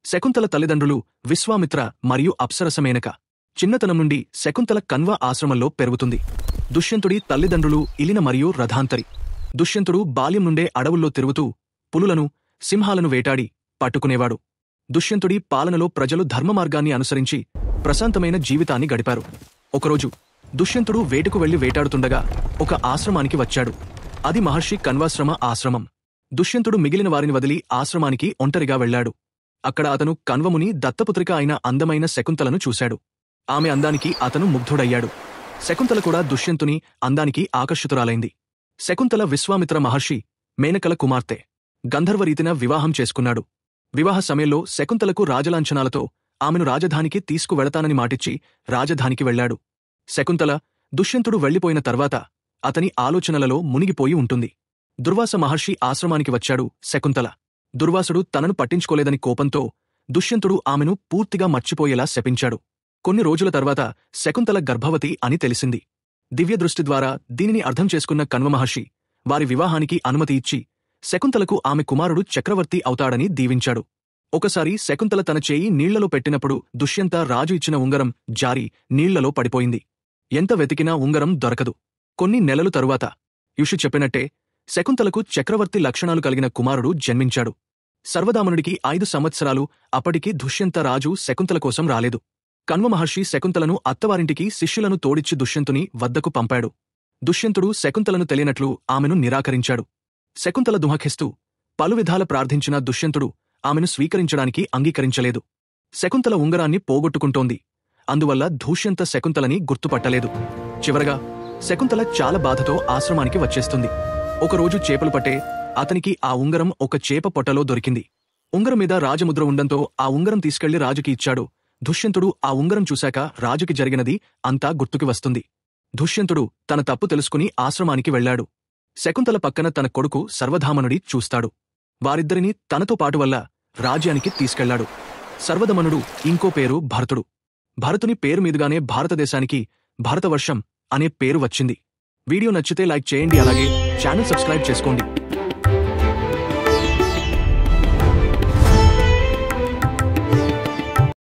శకుంతల తల్లిదండ్రులు విశ్వామిత్ర మరియు అప్సరస మేనక. చిన్నతనం నుండి శకుంతల కణ్వ ఆశ్రమంలో పెరుగుతుంది. దుష్యంతుడి తల్లిదండ్రులు ఇలిన మరియు రథాంతరి. దుష్యంతుడు బాల్యం నుండే అడవుల్లో తిరుగుతూ పులులను, సింహాలను వేటాడి పట్టుకునేవాడు. దుష్యంతుడి పాలనలో ప్రజలు ధర్మమార్గాన్ని అనుసరించి ప్రశాంతమైన జీవితాన్ని గడిపారు. ఒకరోజు దుష్యంతుడు వేటకు వెళ్లి వేటాడుతుండగా ఒక ఆశ్రమానికి వచ్చాడు. అది మహర్షి కణ్వాశ్రమ ఆశ్రమం. దుష్యంతుడు మిగిలిన వారిని వదిలి ఆశ్రమానికి ఒంటరిగా వెళ్లాడు. అక్కడ అతను కణ్వముని దత్తపుత్రిక అయిన అందమైన శకుంతలను చూశాడు. ఆమె అందానికి అతను ముగ్ధుడయ్యాడు. శకుంతల కూడా దుష్యంతుని అందానికి ఆకర్షితురాలైంది. శకుంతల విశ్వామిత్ర మహర్షి మేనకల కుమార్తె. గంధర్వరీతిన వివాహం చేసుకున్నాడు. వివాహ సమయంలో శకుంతలకు రాజలాంఛనాలతో ఆమెను రాజధానికి తీసుకువెళతానని మాటిచ్చి రాజధానికి వెళ్లాడు. శకుంతల దుష్యంతుడు వెళ్లిపోయిన తర్వాత అతని ఆలోచనలలో మునిగిపోయి ఉంటుంది. దుర్వాస మహర్షి ఆశ్రమానికి వచ్చాడు. శకుంతల దుర్వాసుడు తనను పట్టించుకోలేదని కోపంతో దుష్యంతుడు ఆమెను పూర్తిగా మర్చిపోయేలా శపించాడు. కొన్ని రోజుల తర్వాత శకుంతల గర్భవతి అని తెలిసింది. దివ్యదృష్టి ద్వారా దీనిని అర్థం చేసుకున్న కణ్వ మహర్షి వారి వివాహానికి అనుమతి ఇచ్చి శకుంతలకు ఆమె కుమారుడు చక్రవర్తి అవుతాడని దీవించాడు. ఒకసారి శకుంతల తన చేయి నీళ్లలో పెట్టినప్పుడు దుష్యంత రాజు ఇచ్చిన ఉంగరం జారి నీళ్లలో పడిపోయింది. ఎంత వెతికినా ఉంగరం దొరకదు. కొన్ని నెలలు తరువాత యుషి చెప్పినట్టే శకుంతలకు చక్రవర్తి లక్షణాలు కలిగిన కుమారుడు జన్మించాడు. సర్వదామనుడికి 5 సంవత్సరాలు అప్పటికి దుష్యంత రాజు శకుంతల కోసం రాలేదు. కణ్వ మహర్షి శకుంతలను అత్తవారింటికి శిష్యులను తోడిచ్చి దుష్యంతుని వద్దకు పంపాడు. దుష్యంతుడు శకుంతలను తెలియనట్లు ఆమెను నిరాకరించాడు. శకుంతల దుఃఖిస్తూ పలువిధాల ప్రార్థించిన దుష్యంతుడు ఆమెను స్వీకరించడానికి అంగీకరించలేదు. శకుంతల ఉంగరాన్ని పోగొట్టుకుంటోంది. అందువల్ల దుష్యంత శకుంతలని గుర్తుపట్టలేదు. చివరగా శకుంతల చాలా బాధతో ఆశ్రమానికి వచ్చేస్తుంది. ఒకరోజు చేపలు పట్టే అతనికి ఆ ఉంగరం ఒక చేప పొట్టలో దొరికింది. ఉంగరం మీద రాజముద్ర ఉండంతో ఆ ఉంగరం తీసుకెళ్లి రాజుకి ఇచ్చాడు. దుష్యంతుడు ఆ ఉంగరం చూశాక రాజుకి జరిగినది అంతా గుర్తుకి వస్తుంది. దుష్యంతుడు తన తప్పు తెలుసుకుని ఆశ్రమానికి వెళ్లాడు. శకుంతల పక్కన తన కొడుకు సర్వధామనుడి చూస్తాడు. వారిద్దరినీ తనతో పాటు వల్ల రాజ్యానికి తీసుకెళ్లాడు. సర్వధమనుడు ఇంకో పేరు భరతుడు. భరతుని పేరు మీదుగానే భారతదేశానికి భారతవర్షం అనే పేరు వచ్చింది. వీడియో నచ్చితే లైక్ చేయండి, అలాగే ఛానల్ సబ్స్క్రైబ్ చేసుకోండి.